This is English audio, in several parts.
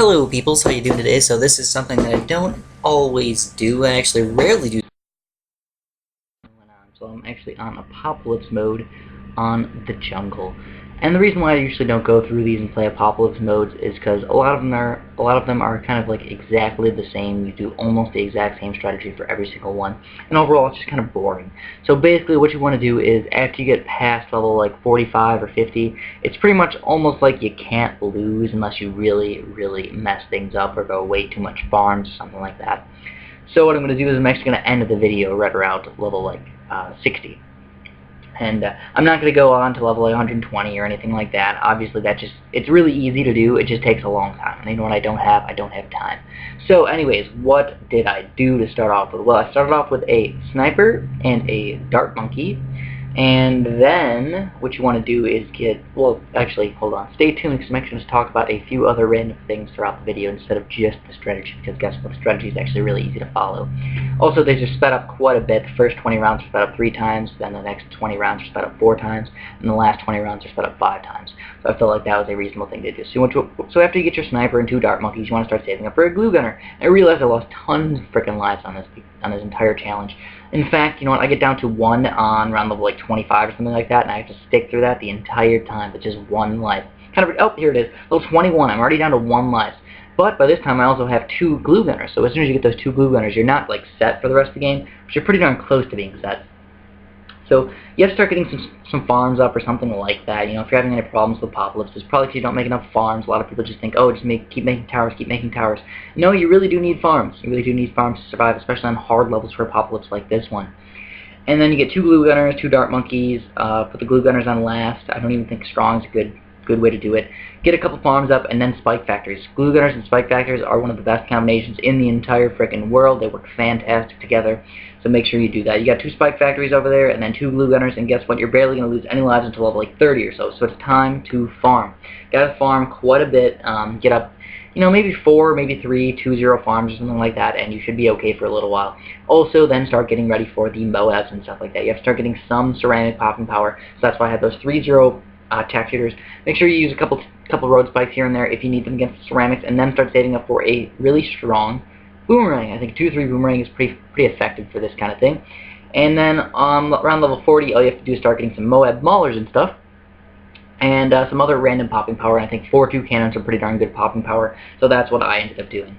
Hello peoples, how you doing today? So this is something that I don't always do, I actually rarely do. So I'm actually on Apopalypse mode on the jungle. And the reason why I usually don't go through these and play Apopalypse modes is because a lot of them are kind of like exactly the same. You do almost the exact same strategy for every single one. And overall it's just kind of boring. So basically what you want to do is after you get past level like 45 or 50, it's pretty much almost like you can't lose unless you really mess things up or go way too much farms or something like that. So what I'm going to do is I'm actually going to end the video right around level like 60. And I'm not going to go on to level 120 or anything like that. Obviously, it's really easy to do. It just takes a long time. And you know what I don't have time. So anyways, what did I do to start off with? Well, I started off with a sniper and a dart monkey. And then what you want to do is well, actually, hold on. Stay tuned because I'm actually going to talk about a few other random things throughout the video instead of just the strategy, because guess what? The strategy is actually really easy to follow. Also, they just sped up quite a bit. The first 20 rounds are sped up 3 times, then the next 20 rounds are sped up 4 times, and the last 20 rounds are sped up 5 times. So I felt like that was a reasonable thing to do. So after you get your sniper and 2 dart monkeys, you want to start saving up for a glue gunner. I realized I lost tons of freaking lives on this entire challenge. In fact, you know what, I get down to 1 on round level like 25 or something like that, and I have to stick through that the entire time with just 1 life. Oh, here it is, level 21, I'm already down to 1 life. But by this time I also have 2 glue gunners, so as soon as you get those 2 glue gunners, you're not like set for the rest of the game, but you're pretty darn close to being set. So you have to start getting some farms up or something like that. You know, if you're having any problems with Apopalypse, it's probably because you don't make enough farms. A lot of people just think, oh, just keep making towers, keep making towers. No, you really do need farms. You really do need farms to survive, especially on hard levels for Apopalypse like this one. And then you get 2 glue gunners, 2 dart monkeys. Put the glue gunners on last. I don't even think strong is a good way to do it. Get a couple farms up, and then spike factories. Glue gunners and spike factories are one of the best combinations in the entire frickin' world. They work fantastic together, so make sure you do that. You got 2 spike factories over there, and then 2 glue gunners, and guess what? You're barely going to lose any lives until level like 30 or so it's time to farm. Gotta farm quite a bit. Get up, you know, maybe 4, maybe 3, 2-0 farms or something like that, and you should be okay for a little while. Also, then start getting ready for the Moabs and stuff like that. You have to start getting some ceramic popping power, so that's why I have those 3-0 tack shooters. Make sure you use a couple road spikes here and there if you need them against the ceramics, and then start saving up for a really strong boomerang. I think 2-3 boomerang is pretty effective for this kind of thing. And then around level 40, all you have to do is start getting some Moab maulers and stuff, and some other random popping power. And I think 4-2 cannons are pretty darn good popping power, so that's what I ended up doing.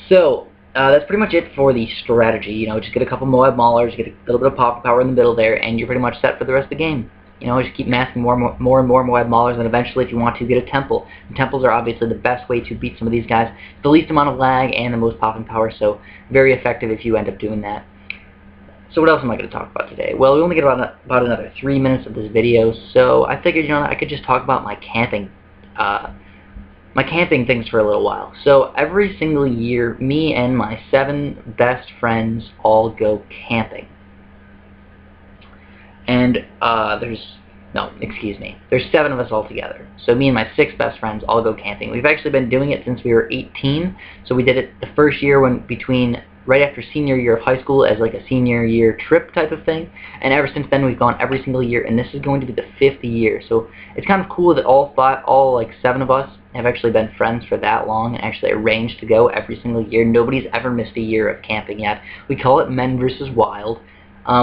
So that's pretty much it for the strategy. You know, just get a couple Moab maulers, get a little bit of popping power in the middle there, and you're pretty much set for the rest of the game. You know, just keep massing more and more Moab maulers, and eventually, if you want to, get a temple. And temples are obviously the best way to beat some of these guys. The least amount of lag and the most popping power, so very effective if you end up doing that. So what else am I going to talk about today? Well, we only get about another 3 minutes of this video, so I figured, you know, I could just talk about my camping things for a little while. So every single year, me and my 7 best friends all go camping. And there's 7 of us all together. So me and my 6 best friends all go camping. We've actually been doing it since we were 18. So we did it the first year right after senior year of high school as like a senior year trip type of thing. And ever since then we've gone every single year, and this is going to be the 5th year. So it's kind of cool that all 7 of us have actually been friends for that long and actually arranged to go every single year. Nobody's ever missed a year of camping yet. We call it Men vs. Wild.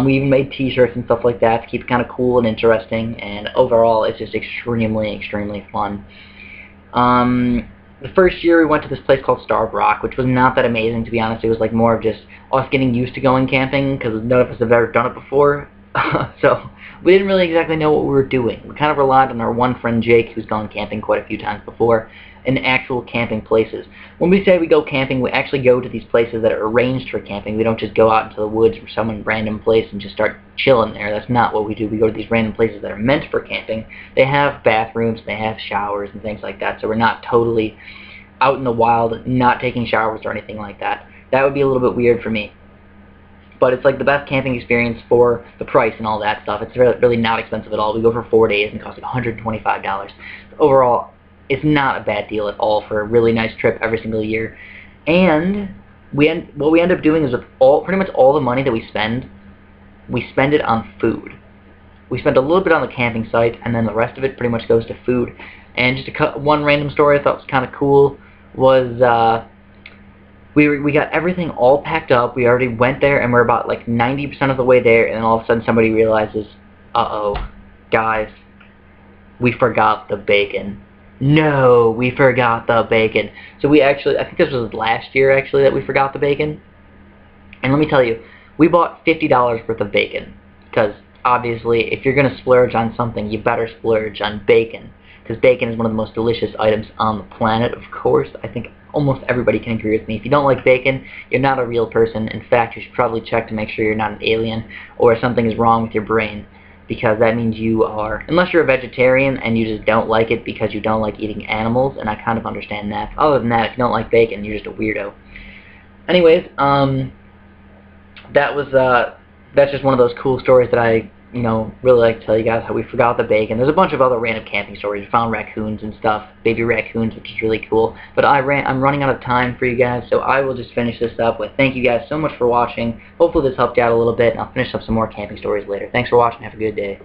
We even made t-shirts and stuff like that to keep it kind of cool and interesting, and overall it's just extremely fun. The first year we went to this place called Starved Rock, which was not that amazing, to be honest. It was like more of just us getting used to going camping, because none of us have ever done it before. So we didn't really exactly know what we were doing. We kind of relied on our one friend Jake, who's gone camping quite a few times before, in actual camping places. When we say we go camping, we actually go to these places that are arranged for camping. We don't just go out into the woods or some random place and just start chilling there. That's not what we do. We go to these random places that are meant for camping. They have bathrooms, they have showers and things like that, so we're not totally out in the wild, not taking showers or anything like that. That would be a little bit weird for me. But it's like the best camping experience for the price and all that stuff. It's really not expensive at all. We go for 4 days and it costs like $125. Overall, it's not a bad deal at all for a really nice trip every single year. And what we end up doing is with pretty much all the money that we spend it on food. We spend a little bit on the camping site, and then the rest of it pretty much goes to food. And just one random story I thought was kind of cool was we got everything all packed up. We already went there, and we're about like 90% of the way there, and then all of a sudden somebody realizes, uh-oh, guys, we forgot the bacon. No, we forgot the bacon. So we actually, I think this was last year actually that we forgot the bacon. And let me tell you, we bought $50 worth of bacon. Because obviously, if you're going to splurge on something, you better splurge on bacon. Because bacon is one of the most delicious items on the planet, of course. I think almost everybody can agree with me. If you don't like bacon, you're not a real person. In fact, you should probably check to make sure you're not an alien or something is wrong with your brain. Because that means you are, unless you're a vegetarian and you just don't like it because you don't like eating animals, and I kind of understand that. Other than that, if you don't like bacon, you're just a weirdo. Anyways, that's just one of those cool stories that I, really like to tell you guys, how we forgot the bacon. There's a bunch of other random camping stories. We found raccoons and stuff, baby raccoons, which is really cool. But I'm running out of time for you guys, so I will just finish this up with thank you guys so much for watching. Hopefully this helped you out a little bit, and I'll finish up some more camping stories later. Thanks for watching. Have a good day.